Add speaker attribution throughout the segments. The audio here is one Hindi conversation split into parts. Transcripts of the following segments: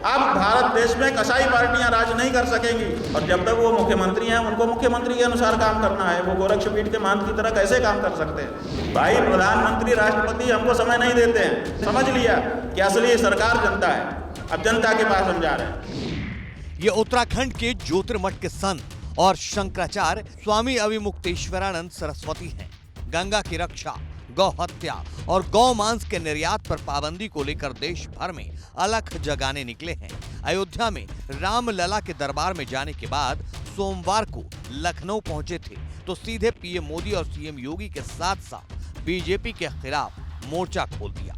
Speaker 1: अब भारत देश में कसाई पार्टियां राज नहीं कर सकेंगी और जब तक वो मुख्यमंत्री हैं उनको मुख्यमंत्री के अनुसार काम करना है। वो गोरक्षपीठ के महंत की तरह कैसे काम कर सकते हैं? भाई प्रधानमंत्री राष्ट्रपति हमको समय नहीं देते हैं। समझ लिया कि असली सरकार जनता है। अब जनता के पास हम जा रहे हैं।
Speaker 2: ये उत्तराखंड के ज्योतिर्मठ के संत और शंकराचार्य स्वामी अविमुक्तेश्वरानंद सरस्वती हैं। गंगा की रक्षा, गौ हत्या और गौ मांस के निर्यात पर पाबंदी को लेकर देश भर में अलख जगाने निकले हैं। अयोध्या में रामलला के दरबार में जाने के बाद सोमवार को लखनऊ पहुंचे थे तो सीधे पीएम मोदी और सीएम योगी के साथ साथ बीजेपी के खिलाफ मोर्चा खोल दिया।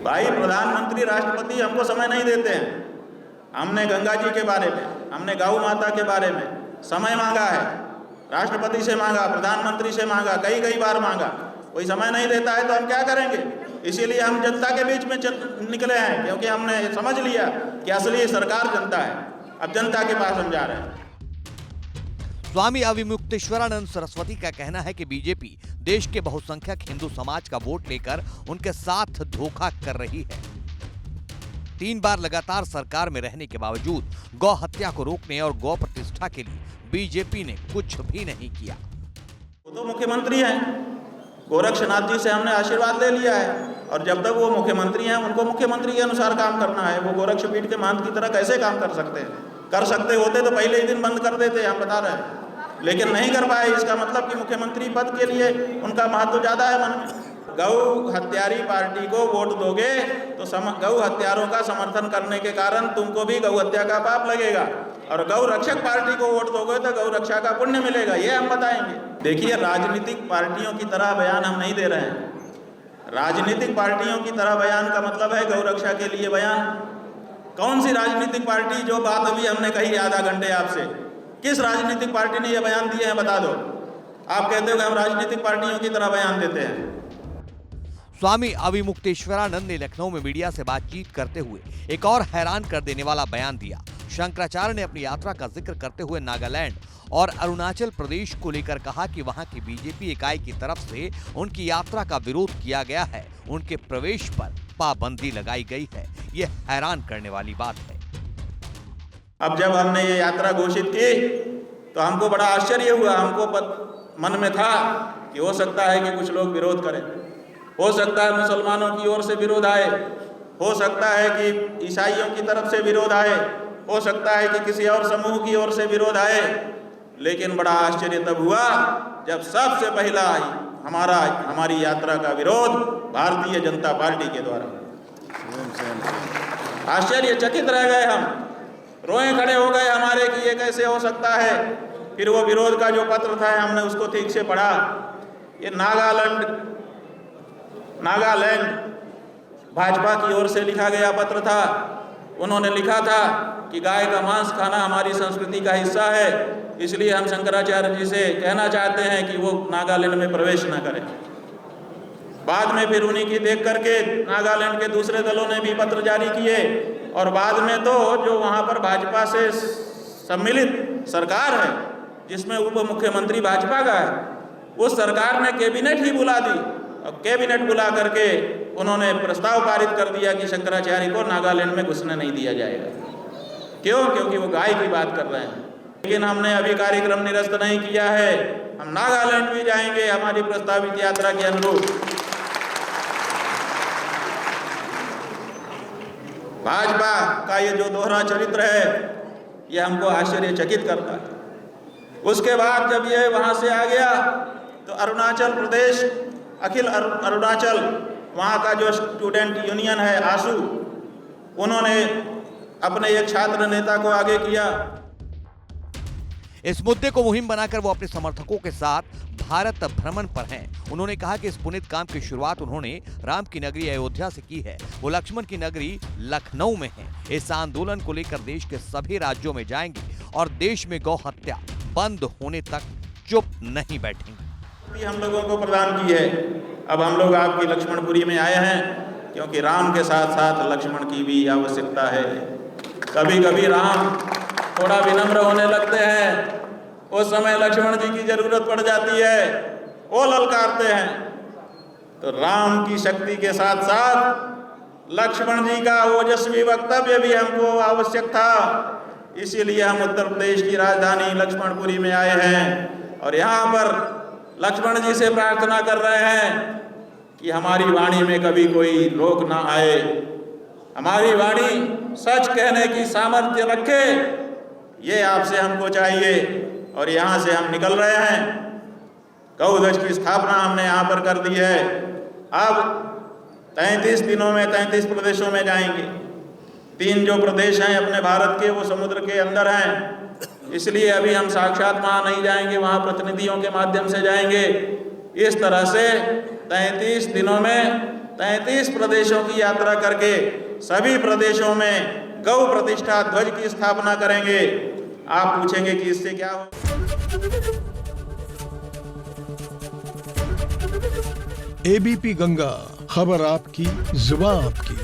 Speaker 1: भाई प्रधानमंत्री राष्ट्रपति हमको समय नहीं देते हैं। हमने गंगा जी के बारे में, हमने गौ माता के बारे में समय मांगा है। राष्ट्रपति से मांगा, प्रधानमंत्री से मांगा, कई बार मांगा। कोई समय नहीं देता है तो हम क्या करेंगे? इसीलिए हम जनता के बीच में निकले हैं, क्योंकि हमने समझ लिया कि असली सरकार जनता है। अब जनता के पास हम जा रहे हैं।
Speaker 2: स्वामी अविमुक्तेश्वरानंद सरस्वती का कहना है कि बीजेपी देश के बहुसंख्यक हिंदू समाज का वोट लेकर उनके साथ धोखा कर रही है। 3 बार लगातार सरकार में रहने के बावजूद गौ हत्या को रोकने और गौ प्रतिष्ठा के लिए बीजेपी ने कुछ भी नहीं किया।
Speaker 1: वो तो मुख्यमंत्री हैं, गोरक्षनाथ जी से हमने आशीर्वाद ले लिया है और जब तक वो मुख्यमंत्री हैं उनको मुख्यमंत्री के अनुसार काम करना है। वो गोरक्षपीठ के महंत की तरह कैसे काम कर सकते हैं? कर सकते होते तो पहले ही दिन बंद कर देते, हम बता रहे हैं, लेकिन नहीं कर पाए। इसका मतलब कि मुख्यमंत्री पद के लिए उनका महत्व ज्यादा है मन में। गौ हत्यारी पार्टी को वोट दोगे तो गौ हत्यारों का समर्थन करने के कारण तुमको भी गौ हत्या का पाप लगेगा और गौ रक्षक पार्टी को वोट दोगे तो गौ रक्षा का पुण्य मिलेगा। ये हम बताएंगे। देखिए, राजनीतिक पार्टियों की तरह बयान हम नहीं दे रहे हैं। राजनीतिक पार्टियों की तरह बयान का मतलब है गौ रक्षा के लिए बयान। कौन सी राजनीतिक पार्टी, जो बात अभी हमने कही आधा घंटे आपसे, किस राजनीतिक पार्टी ने ये बयान दिए हैं बता दो। आप कहते हो कि हम राजनीतिक पार्टियों की तरह बयान देते हैं।
Speaker 2: स्वामी अविमुक्तेश्वरानंद ने लखनऊ में मीडिया से बातचीत करते हुए एक और हैरान कर देने वाला बयान दिया। शंकराचार्य ने अपनी यात्रा का जिक्र करते हुए नागालैंड और अरुणाचल प्रदेश को लेकर कहा कि वहां की बीजेपी इकाई की तरफ से उनकी यात्रा का विरोध किया गया है, उनके प्रवेश पर पाबंदी लगाई गई है। ये हैरान करने वाली बात है।
Speaker 1: अब जब हमने ये यात्रा घोषित की तो हमको बड़ा आश्चर्य हुआ। हमको मन में था कि हो सकता है कि कुछ लोग विरोध करें, हो सकता है मुसलमानों की ओर से विरोध आए, हो सकता है कि ईसाइयों की तरफ से विरोध आए, हो सकता है कि किसी और समूह की ओर से विरोध आए। लेकिन बड़ा आश्चर्य तब हुआ जब सबसे पहला हमारी यात्रा का विरोध भारतीय जनता पार्टी के द्वारा। आश्चर्यचकित रह गए हम, रोए खड़े हो गए हमारे कि ये कैसे हो सकता है। फिर वो विरोध का जो पत्र था हमने उसको ठीक से पढ़ा। ये नागालैंड भाजपा की ओर से लिखा गया पत्र था। उन्होंने लिखा था कि गाय का मांस खाना हमारी संस्कृति का हिस्सा है, इसलिए हम शंकराचार्य जी से कहना चाहते हैं कि वो नागालैंड में प्रवेश न करें। बाद में फिर उन्हीं की देख करके नागालैंड के दूसरे दलों ने भी पत्र जारी किए और बाद में तो जो वहाँ पर भाजपा से सम्मिलित सरकार है, जिसमें उप मुख्यमंत्री भाजपा का है, उस सरकार ने कैबिनेट ही बुला दी और कैबिनेट बुला करके उन्होंने प्रस्ताव पारित कर दिया कि शंकराचार्य को नागालैंड में घुसने नहीं दिया जाएगा। क्यों? क्योंकि वो गाय की बात कर रहे हैं। लेकिन हमने अभी कार्यक्रम निरस्त नहीं किया है, हम नागालैंड भी जाएंगे हमारी प्रस्तावित यात्रा के अनुरूप। भाजपा का ये जो दोहरा चरित्र है ये हमको आश्चर्यचकित करता है। उसके बाद जब ये वहाँ से आ गया तो अरुणाचल प्रदेश, अखिल अरुणाचल, वहाँ का जो स्टूडेंट यूनियन है आसू, उन्होंने अपने एक छात्र नेता को आगे किया।
Speaker 2: इस मुद्दे को मुहिम बनाकर वो अपने समर्थकों के साथ भारत भ्रमण पर हैं। उन्होंने कहा कि इस पुनीत काम की शुरुआत उन्होंने राम की नगरी अयोध्या से की है। वो लक्ष्मण की नगरी लखनऊ में है। इस आंदोलन को लेकर देश के सभी राज्यों में जाएंगे और देश में गौ हत्या बंद होने तक चुप नहीं बैठेंगे।
Speaker 1: हम लोगों को प्रदान की है। अब हम लोग आपकी लक्ष्मणपुरी में आए हैं क्योंकि राम के साथ साथ लक्ष्मण की भी आवश्यकता है। कभी कभी राम थोड़ा विनम्र होने लगते हैं, उस समय लक्ष्मण जी की जरूरत पड़ जाती है, वो ललकारते हैं। तो राम की शक्ति के साथ साथ लक्ष्मण जी का ओजस्वी वक्तव्य भी हमको आवश्यक था, इसीलिए हम उत्तर प्रदेश की राजधानी लक्ष्मणपुरी में आए हैं और यहाँ पर लक्ष्मण जी से प्रार्थना कर रहे हैं कि हमारी वाणी में कभी कोई रोक ना आए, हमारी वाणी सच कहने की सामर्थ्य रखे, ये आपसे हमको चाहिए। और यहाँ से हम निकल रहे हैं। गौध्वज की स्थापना हमने यहाँ पर कर दी है। अब 33 दिनों में 33 प्रदेशों में जाएंगे। 3 जो प्रदेश हैं अपने भारत के, वो समुद्र के अंदर हैं, इसलिए अभी हम साक्षात वहाँ नहीं जाएंगे, वहाँ प्रतिनिधियों के माध्यम से जाएंगे। इस तरह से 33 दिनों में 33 प्रदेशों की यात्रा करके सभी प्रदेशों में गौ प्रतिष्ठा ध्वज की स्थापना करेंगे। आप पूछेंगे कि इससे क्या हो?
Speaker 3: एबीपी गंगा, खबर आपकी, जुबान आपकी।